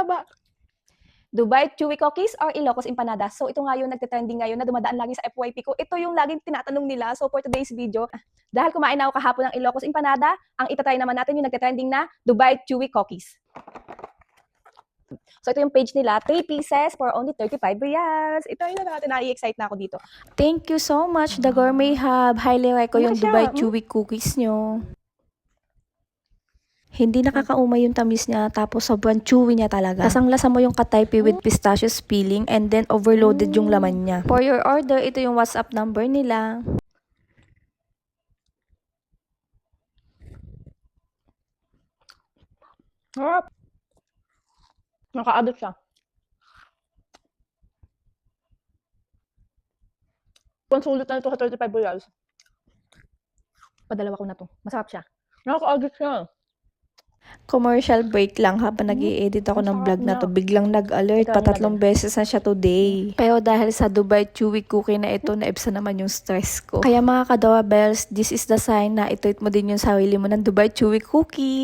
haba. Dubai Chewy Cookies or Ilocos Empanadas. So ito nga yung nagte-trending ngayon na dumadaan lagi sa FYP ko. Ito yung laging tinatanong nila. So for today's video, dahil kumain ako kahapon ng Ilocos Empanada, ang itatry naman natin yung nagte-trending na Dubai Chewy Cookies. So ito yung page nila, 3 pieces for only 35 reals. Ito yun na natin, na-i-excite na ako dito. Thank you so much, The Gourmet Hub. Highly recommend ko yung Dubai Chewy Cookies nyo. Hindi nakakaumay yung tamis niya, tapos sobrang chewy niya talaga. Lasang-lasa mo yung kataypi with pistachios filling and then overloaded yung laman niya. For your order, ito yung WhatsApp number nila. Harap! Naka-addict siya. Sulit na ito sa 35 reals. Padalawa ko na to. Masarap siya. Naka-addict siya. Commercial break lang habang nag-i-edit ako ng vlog na to. Biglang nag-alert, patatlong beses na siya today. Pero dahil sa Dubai Chewy Cookie na ito, naibsa naman yung stress ko. Kaya mga ka-Dora Bells, this is the sign na ito mo din yung sarili mo ng Dubai Chewy Cookie.